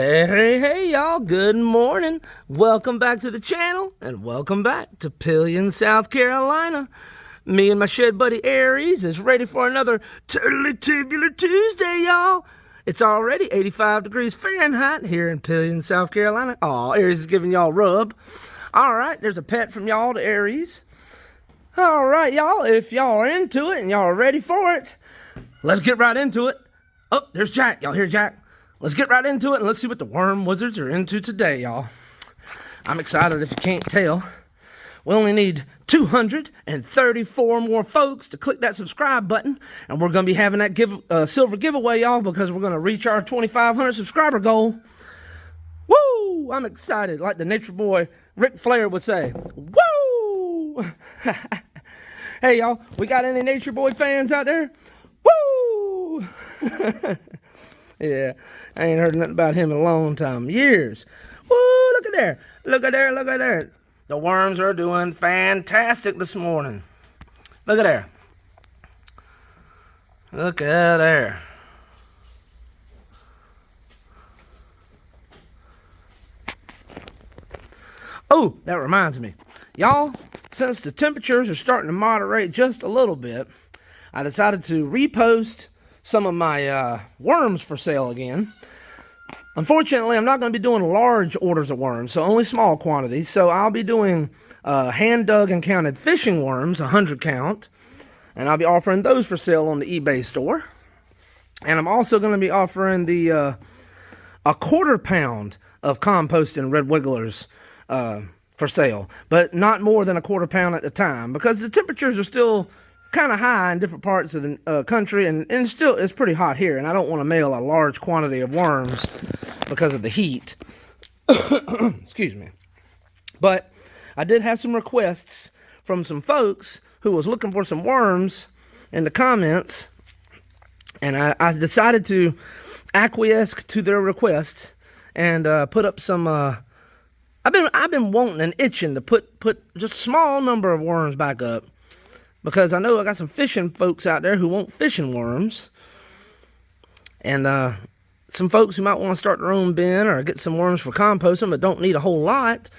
Hey, y'all. Good morning. Welcome back to the channel, and welcome back to Pelion, South Carolina. Me and my shed buddy Aries is ready for another totally tubular Tuesday, y'all. It's already 85 degrees Fahrenheit here in Pelion, South Carolina. Aw, Aries is giving y'all a rub. All right, there's a pet from y'all to Aries. All right, y'all, if y'all are into it and y'all are ready for it, let's get right into it. Oh, there's Jack. Y'all hear Jack? Let's get right into it and let's see what the worm wizards are into today, y'all. I'm excited if you can't tell. We only need 234 more folks to click that subscribe button, and we're going to be having that silver giveaway, y'all, because we're going to reach our 2,500 subscriber goal. Woo! I'm excited, like the nature boy Ric Flair would say. Woo! Hey, y'all, we got any nature boy fans out there? Woo! Yeah, I ain't heard nothing about him in a long time. Years. Woo, look at there. Look at there, look at there. The worms are doing fantastic this morning. Look at there. Look at there. Oh, that reminds me. Y'all, since the temperatures are starting to moderate just a little bit, I decided to repost some of my worms for sale again. Unfortunately, I'm not going to be doing large orders of worms, so only small quantities. So I'll be doing hand-dug and counted fishing worms, 100 count, and I'll be offering those for sale on the eBay store. And I'm also going to be offering the a quarter pound of Composting Red Wigglers for sale, but not more than a quarter pound at a time, because the temperatures are still kind of high in different parts of the country, and still it's pretty hot here, and I don't want to mail a large quantity of worms because of the heat. Excuse me. But I did have some requests from some folks who was looking for some worms in the comments, and I decided to acquiesce to their request and put up some I've been wanting and itching to put just a small number of worms back up, because I know I got some fishing folks out there who want fishing worms. And some folks who might want to start their own bin or get some worms for composting but don't need a whole lot.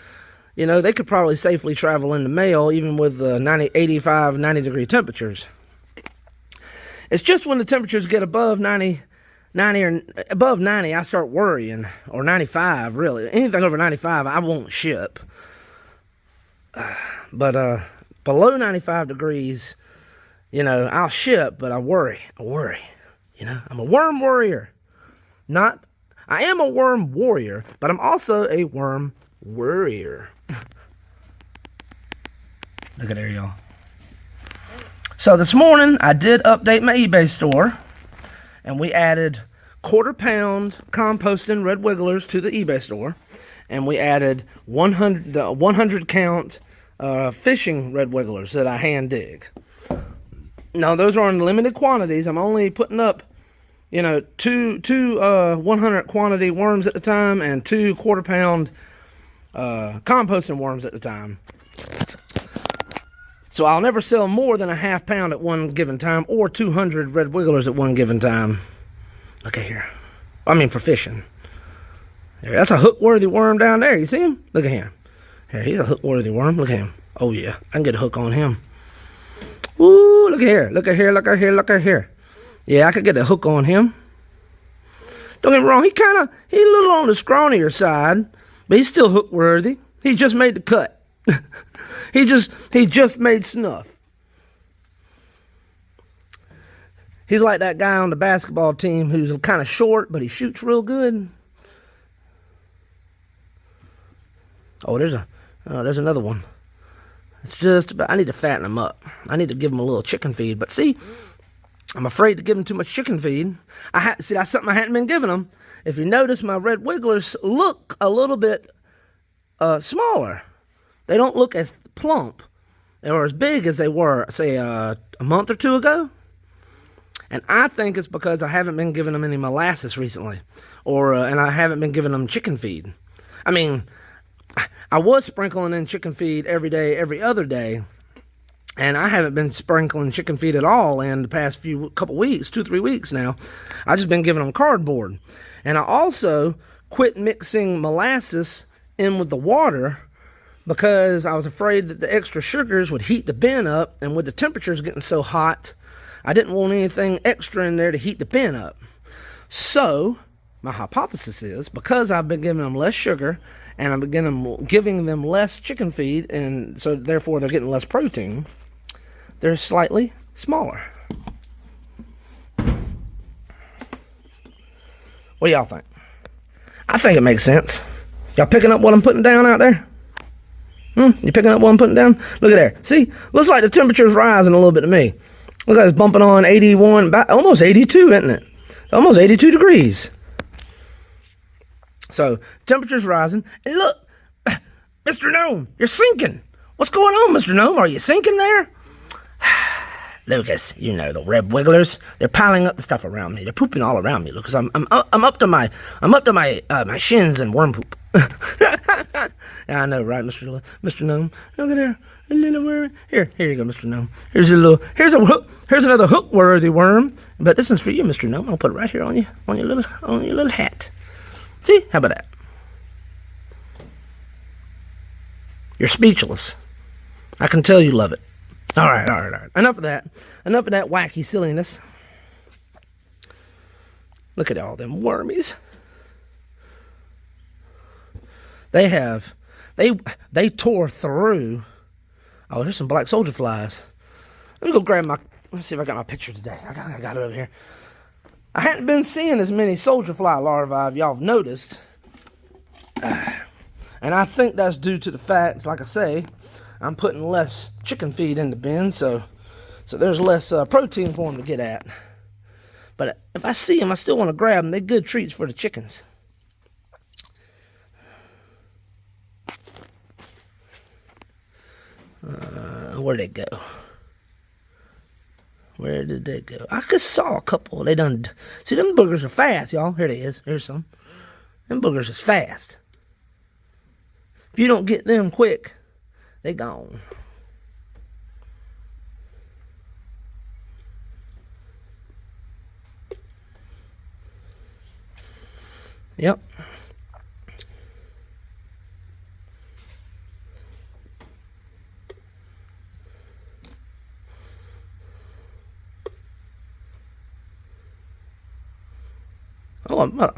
You know, they could probably safely travel in the mail even with the 85, 90 degree temperatures. It's just when the temperatures get above 90 or above 90, I start worrying. Or 95, really. Anything over 95, I won't ship. But below 95 degrees, you know, I'll ship, but I worry. You know, I'm a worm warrior. I am a worm warrior, but I'm also a worm worrier. Look at there, y'all. So this morning, I did update my eBay store, and we added quarter pound Composting Red Wigglers to the eBay store, and we added 100 count fishing red wigglers that I hand dig. Now those are in limited quantities. I'm only putting up, you know, two 100 quantity worms at the time, and 2 quarter pound composting worms at the time. So I'll never sell more than a half pound at one given time, or 200 red wigglers at one given time. Look at here. I mean, for fishing. There, that's a hook-worthy worm down there. You see him? Look at him. Here, he's a hook-worthy worm. Look at him. Oh, yeah. I can get a hook on him. Ooh, look at here. Look at here. Look at here. Look at here. Yeah, I could get a hook on him. Don't get me wrong. He's a little on the scrawnier side, but he's still hook-worthy. He just made the cut. He just made snuff. He's like that guy on the basketball team who's kind of short, but he shoots real good. Oh, there's another one. It's just about, I need to fatten him up. I need to give him a little chicken feed. But see, I'm afraid to give him too much chicken feed. See, that's something I hadn't been giving him. If you notice, my red wigglers look a little bit smaller. They don't look as plump or as big as they were, say, a month or two ago. And I think it's because I haven't been giving them any molasses recently, and I haven't been giving them chicken feed. I mean, I was sprinkling in chicken feed every day, every other day, and I haven't been sprinkling chicken feed at all in the past couple weeks, 2-3 weeks now. I've just been giving them cardboard. And I also quit mixing molasses in with the water because I was afraid that the extra sugars would heat the bin up, and with the temperatures getting so hot, I didn't want anything extra in there to heat the bin up. So my hypothesis is, because I've been giving them less sugar and I'm giving them less chicken feed, and so therefore they're getting less protein, they're slightly smaller. What do y'all think? I think it makes sense. Y'all picking up what I'm putting down out there? You picking up what I'm putting down? Look at there. See? Looks like the temperature's rising a little bit to me. Look like it's bumping on 81, about almost 82, isn't it? Almost 82 degrees. So, temperature's rising. And look, Mr. Gnome, you're sinking. What's going on, Mr. Gnome? Are you sinking there? Lucas, you know, the red wigglers, they're piling up the stuff around me. They're pooping all around me, Lucas. I'm up to my my shins in worm poop. Yeah, I know, right, Mr. Gnome? Look at there, a little worm. Here you go, Mr. Gnome. Here's another hook-worthy worm. But this one's for you, Mr. Gnome. I'll put it right here on your little hat. See? How about that? You're speechless. I can tell you love it. All right. Enough of that wacky silliness. Look at all them wormies. They tore through. Oh, there's some black soldier flies. Let me go grab let's see if I got my picture today. I got it over here. I hadn't been seeing as many soldier fly larvae, if y'all have noticed. And I think that's due to the fact, like I say, I'm putting less chicken feed in the bin, so there's less protein for them to get at. But if I see them, I still want to grab them. They're good treats for the chickens. Where'd they go? Where did they go? I just saw a couple. They done. See, them boogers are fast, y'all. Here they is. Here's some. Them boogers is fast. If you don't get them quick, they gone. Yep. Oh, I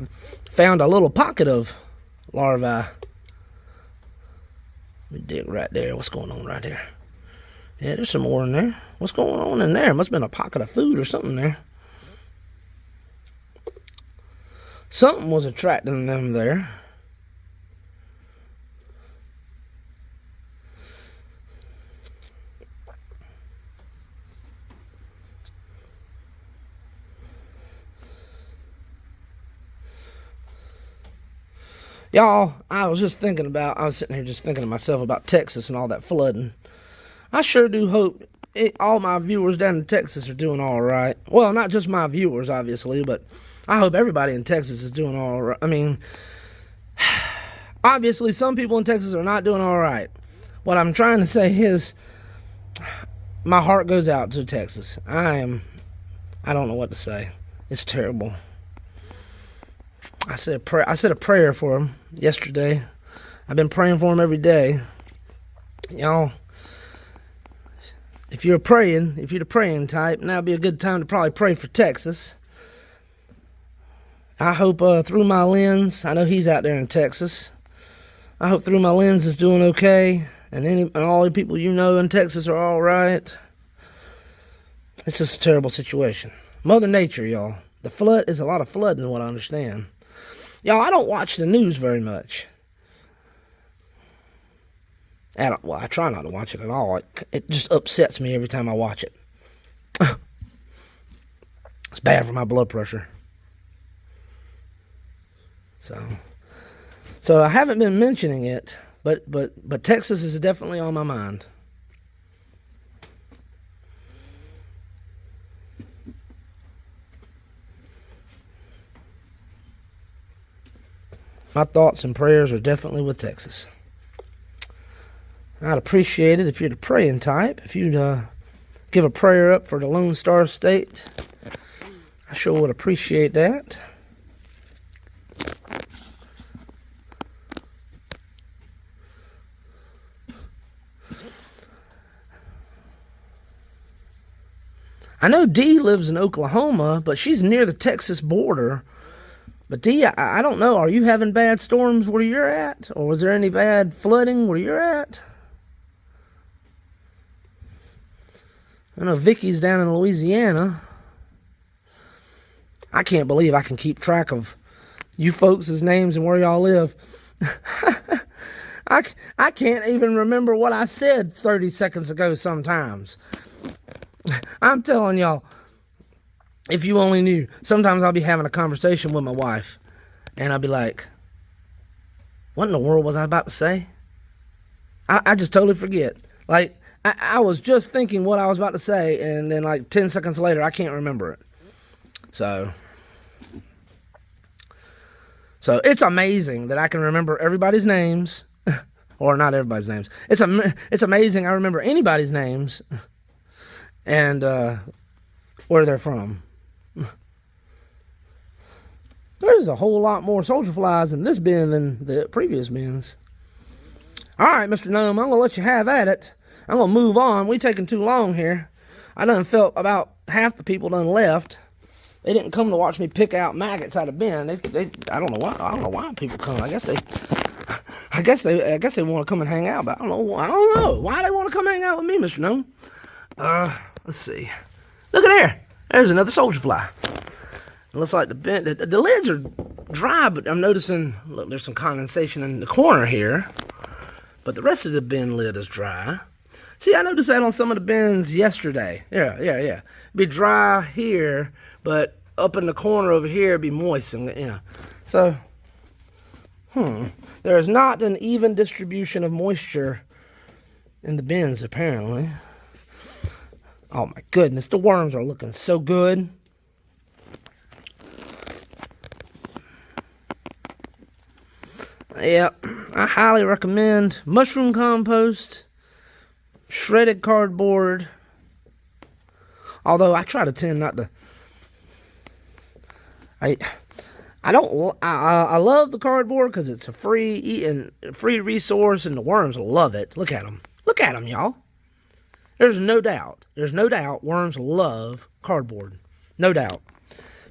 found a little pocket of larvae. Let me dig right there. What's going on right there? Yeah, there's some more in there. What's going on in there? Must have been a pocket of food or something there. Something was attracting them there. Y'all, I was sitting here just thinking to myself about Texas and all that flooding. I sure do hope all my viewers down in Texas are doing all right. Well, not just my viewers, obviously, but I hope everybody in Texas is doing all right. I mean, obviously, some people in Texas are not doing all right. What I'm trying to say is, my heart goes out to Texas. I don't know what to say. It's terrible. I said a prayer for them yesterday. I've been praying for them every day. Y'all, if you're the praying type, now would be a good time to probably pray for Texas. I hope through my lens, I know he's out there in Texas. I hope through my lens is doing okay, and all the people you know in Texas are all right. It's just a terrible situation. Mother Nature, y'all. The flood is a lot of flooding, what I understand. Y'all, I don't watch the news very much. I try not to watch it at all. It just upsets me every time I watch it. It's bad for my blood pressure. So I haven't been mentioning it, but Texas is definitely on my mind. My thoughts and prayers are definitely with Texas. I'd appreciate it if you're the praying type. If you'd give a prayer up for the Lone Star State. I sure would appreciate that. I know Dee lives in Oklahoma, but she's near the Texas border. But Dee, I don't know. Are you having bad storms where you're at? Or was there any bad flooding where you're at? I know Vicky's down in Louisiana. I can't believe I can keep track of you folks' names and where y'all live. I can't even remember what I said 30 seconds ago sometimes. I'm telling y'all, if you only knew, sometimes I'll be having a conversation with my wife, and I'll be like, what in the world was I about to say? I just totally forget. Like, I was just thinking what I was about to say, and then like 10 seconds later, I can't remember it. So it's amazing that I can remember everybody's names, or not everybody's names. It's amazing I remember anybody's names, and where they're from. There's a whole lot more soldier flies in this bin than the previous bins. All right, Mr. Gnome, I'm going to let you have at it. I'm going to move on. We taking too long here. I done felt about half the people done left. They didn't come to watch me pick out maggots out of bin. I don't know why. I don't know why people come. I guess they want to come and hang out, but I don't know why they want to come hang out with me, Mr. Gnome. Let's see. Look at there. There's another soldier fly. It looks like the lids are dry, but I'm noticing, look, there's some condensation in the corner here. But the rest of the bin lid is dry. See, I noticed that on some of the bins yesterday. Yeah. Be dry here, but up in the corner over here, it'd be moist. And, yeah. So, there is not an even distribution of moisture in the bins, apparently. Oh, my goodness. The worms are looking so good. Yep, I highly recommend mushroom compost, shredded cardboard. Although I try to tend not to. I love the cardboard because it's a free resource, and the worms love it. Look at them. Look at them, y'all. There's no doubt. Worms love cardboard. No doubt.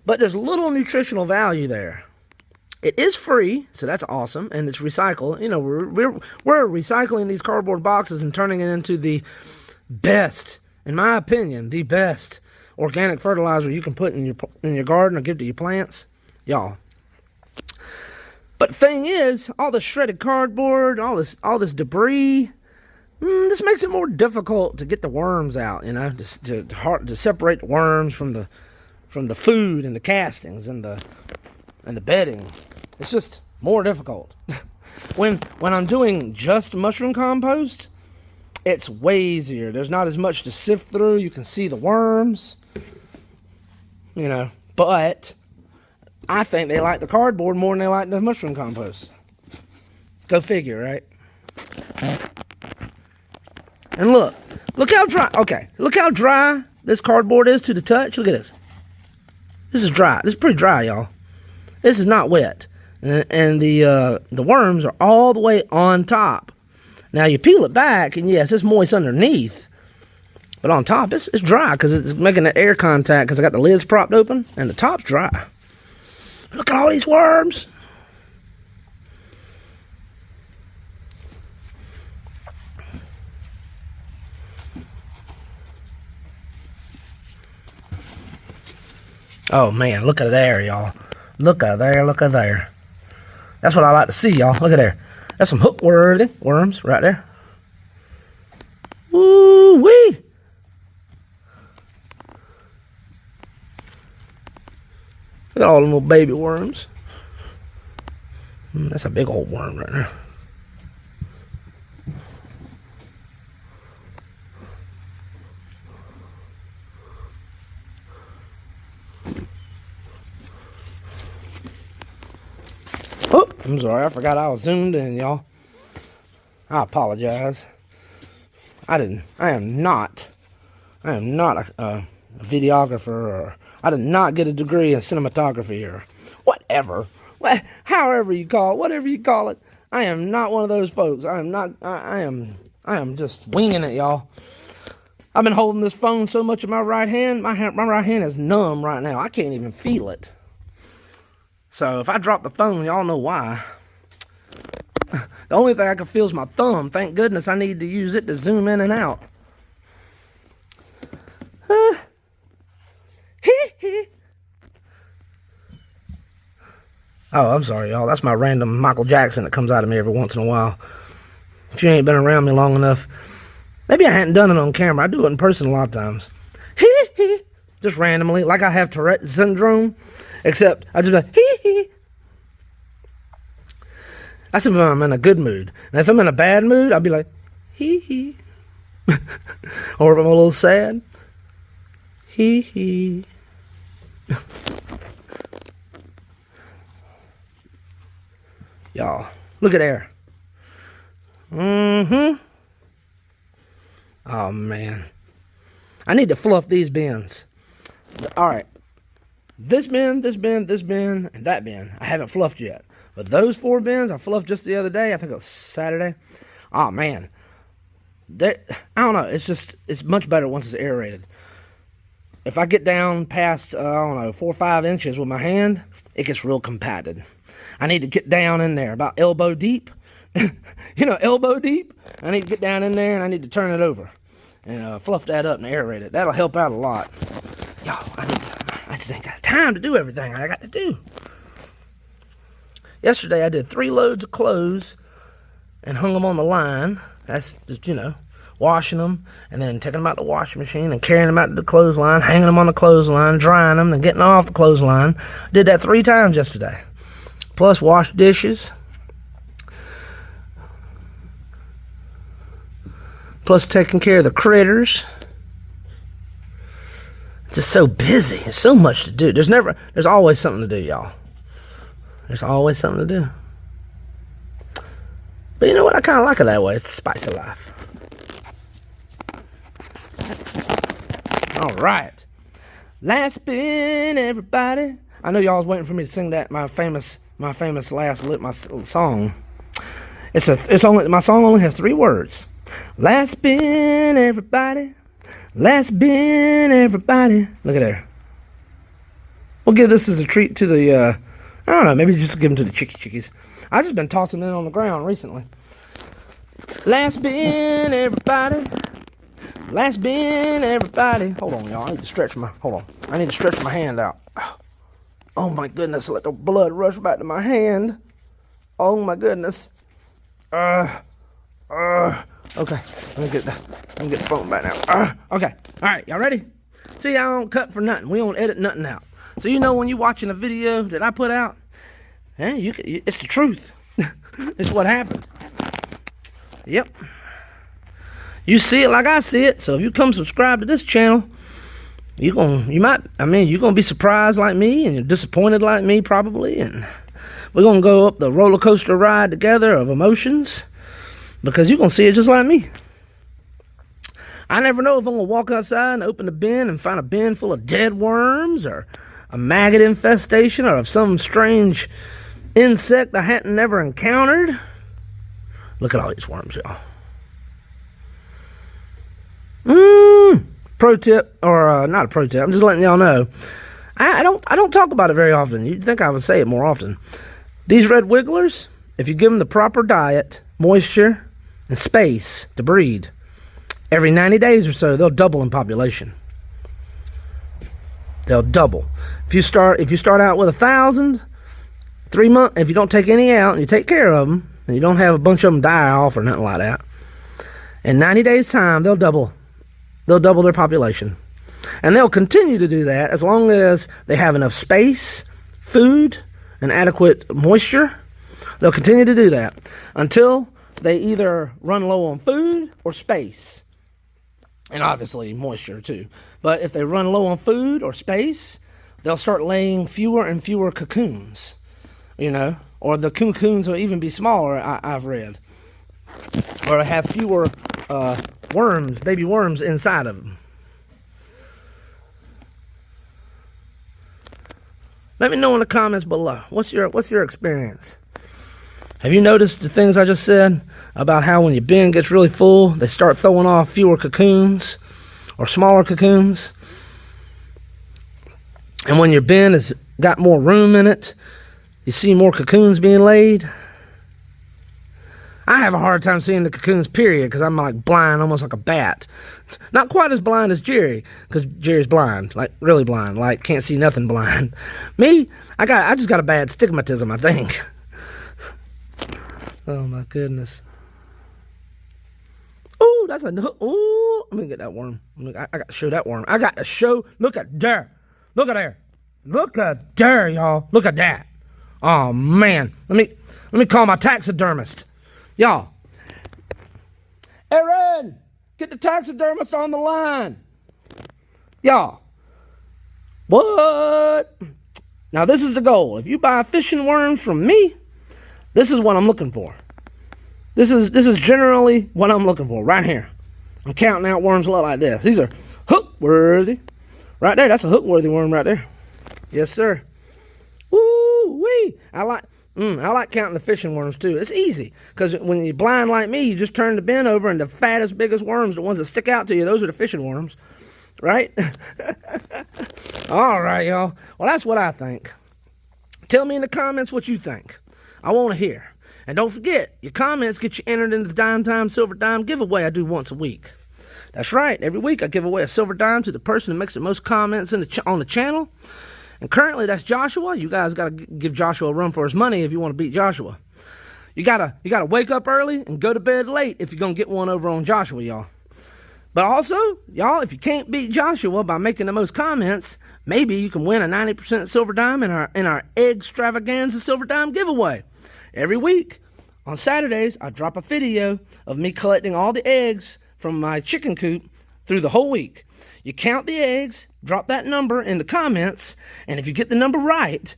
But there's little nutritional value there. It is free, so that's awesome, and it's recycled. You know, we're recycling these cardboard boxes and turning it into the best, in my opinion, the best organic fertilizer you can put in your garden or give to your plants, y'all. But the thing is, all the shredded cardboard, all this debris, this makes it more difficult to get the worms out. You know, to separate the worms from the food and the castings and the bedding. It's just more difficult. When I'm doing just mushroom compost, it's way easier. There's not as much to sift through. You can see the worms, you know. But I think they like the cardboard more than they like the mushroom compost. Go figure, right? And look how dry. Okay, look how dry this cardboard is to the touch. Look at this. This is dry. This is pretty dry, y'all. This is not wet. And the worms are all the way on top. Now you peel it back, and yes, it's moist underneath. But on top, it's dry because it's making the air contact because I got the lids propped open, and the top's dry. Look at all these worms. Oh man, look at there, y'all. Look at there. That's what I like to see, y'all. Look at there. That's some hook-worthy worms right there. Woo-wee! Look at all them little baby worms. That's a big old worm right there. Oh, I'm sorry, I forgot I was zoomed in, y'all. I apologize. I am not a videographer, or I did not get a degree in cinematography, or whatever. However you call it, whatever you call it. I am not one of those folks. I am just winging it, y'all. I've been holding this phone so much in my right hand, my right hand is numb right now. I can't even feel it. So if I drop the phone, y'all know why. The only thing I can feel is my thumb. Thank goodness I need to use it to zoom in and out. Oh, I'm sorry, y'all. That's my random Michael Jackson that comes out of me every once in a while. If you ain't been around me long enough, maybe I hadn't done it on camera. I do it in person a lot of times. Just randomly, like I have Tourette syndrome, except I just like, That's if I'm in a good mood. And if I'm in a bad mood, I'll be like, hee hee. Or if I'm a little sad, hee hee. Y'all, look at there. Oh, man. I need to fluff these bins. All right. This bin, this bin, this bin, and that bin, I haven't fluffed yet. But those 4 bins, I fluffed just the other day. I think it was Saturday. Oh, man. I don't know. It's much better once it's aerated. If I get down past, I don't know, 4 or 5 inches with my hand, it gets real compacted. I need to get down in there, about elbow deep. You know, elbow deep. I need to get down in there and I need to turn it over and fluff that up and aerate it. That'll help out a lot. Y'all, I just ain't got time to do everything I got to do. Yesterday I did 3 loads of clothes and hung them on the line. That's just, you know, washing them and then taking them out the washing machine and carrying them out to the clothesline, hanging them on the clothesline, drying them, and getting off the clothesline. Did that 3 times yesterday. Plus wash dishes. Plus taking care of the critters. Just so busy. It's so much to do. There's always something to do, y'all. There's always something to do. But you know what? I kind of like it that way. It's the spice of life. All right. Last bin, everybody. I know y'all was waiting for me to sing that, my famous last lit my song. My song only has 3 words. Last bin, everybody. Last bin, everybody. Look at there. We'll give this as a treat to the, I don't know, maybe just give them to the chickies. I've just been tossing it on the ground recently. Last bin, everybody. Last bin, everybody. Hold on, y'all. I need to stretch my hand out. Oh, my goodness. Let the blood rush back to my hand. Oh, my goodness. Okay. Let me get the phone back now. Okay. All right. Y'all ready? See, I don't cut for nothing. We don't edit nothing out. So, you know, when you're watching a video that I put out, it's the truth. It's what happened. Yep. You see it like I see it. So if you come subscribe to this channel, you're gonna be surprised like me, and you're disappointed like me probably, and we're gonna go up the roller coaster ride together of emotions, because you're gonna see it just like me. I never know if I'm gonna walk outside and open the bin and find a bin full of dead worms, or a maggot infestation, or of some strange insect I hadn't never encountered. Look at all these worms, y'all. Pro tip, or not a pro tip. I'm just letting y'all know. I don't talk about it very often. You'd think I would say it more often. These red wigglers, if you give them the proper diet, moisture, and space to breed, every 90 days or so, they'll double in population. They'll double. If you start out with 1,000, 3 months, if you don't take any out and you take care of them, and you don't have a bunch of them die off or nothing like that, in 90 days' time, they'll double. They'll double their population. And they'll continue to do that as long as they have enough space, food, and adequate moisture. They'll continue to do that until they either run low on food or space. And obviously moisture too. But if they run low on food or space, they'll start laying fewer and fewer cocoons. You know, or the cocoons will even be smaller, I've read. Or have fewer worms, baby worms inside of them. Let me know in the comments below. What's your experience? Have you noticed the things I just said about how when your bin gets really full, they start throwing off fewer cocoons, or smaller cocoons. And when your bin has got more room in it, you see more cocoons being laid. I have a hard time seeing the cocoons, period, because I'm like blind, almost like a bat. Not quite as blind as Jerry, because Jerry's blind, like really blind, like can't see nothing blind. Me, I just got a bad stigmatism, I think. Oh my goodness. Ooh, that's a hook. Ooh, let me get that worm. I got to show that worm. I got to show. Look at there. Look at there. Look at there, y'all. Look at that. Oh man. Let me call my taxidermist. Y'all. Aaron, get the taxidermist on the line. Y'all. What? Now this is the goal. If you buy fishing worms from me, this is what I'm looking for. This is generally what I'm looking for right here. I'm counting out worms a lot like this. These are hook worthy. Right there, that's a hook worthy worm right there. Yes, sir. Woo-wee. I like counting the fishing worms too. It's easy, because when you're blind like me, you just turn the bin over, and the fattest, biggest worms, the ones that stick out to you, those are the fishing worms. Right? All right, y'all. Well, that's what I think. Tell me in the comments what you think. I want to hear. And don't forget, your comments get you entered into the Dime Time Silver Dime giveaway I do once a week. That's right. Every week I give away a silver dime to the person who makes the most comments on the channel. And currently that's Joshua. You guys got to give Joshua a run for his money if you want to beat Joshua. You gotta wake up early and go to bed late if you're going to get one over on Joshua, y'all. But also, y'all, if you can't beat Joshua by making the most comments, maybe you can win a 90% silver dime in our egg extravaganza silver dime giveaway. Every week, on Saturdays, I drop a video of me collecting all the eggs from my chicken coop through the whole week. You count the eggs, drop that number in the comments, and if you get the number right,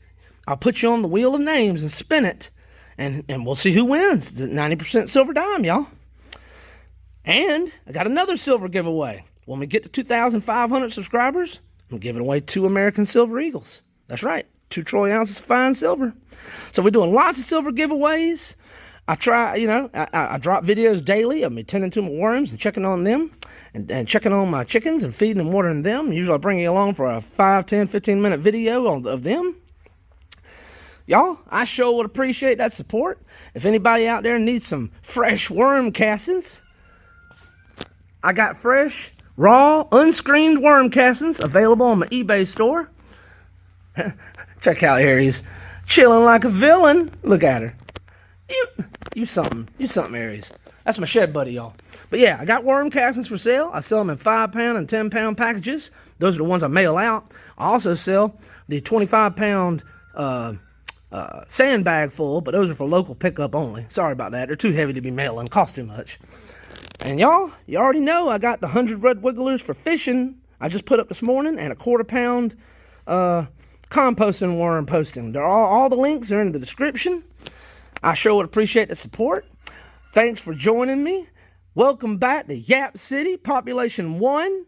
I'll put you on the wheel of names and spin it, and we'll see who wins the 90% silver dime, y'all. And I got another silver giveaway. When we get to 2,500 subscribers, I'm giving away 2 American Silver Eagles. That's right, 2 troy ounces of fine silver. So we're doing lots of silver giveaways. I drop videos daily of me tending to my worms and checking on them and checking on my chickens and feeding and watering them. Usually I bring you along for a 5, 10, 15-minute video of them. Y'all, I sure would appreciate that support. If anybody out there needs some fresh worm castings, I got fresh, raw, unscreened worm castings available on my eBay store. Check out Aries. Chilling like a villain. Look at her. You something, Aries. That's my shed buddy, y'all. But yeah, I got worm castings for sale. I sell them in 5-pound and 10-pound packages. Those are the ones I mail out. I also sell the 25-pound sandbag full, but those are for local pickup only. Sorry about that. They're too heavy to be mailing. Cost too much. And y'all, you already know I got the 100 Red Wigglers for fishing. I just put up this morning, and a 1/4-pound composting worm posting. They're all the links are in the description. I sure would appreciate the support. Thanks for joining me. Welcome back to Yap City, population 1.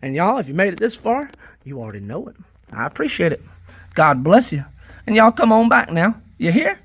And y'all, if you made it this far, you already know it. I appreciate it. God bless you. And y'all come on back now. You hear?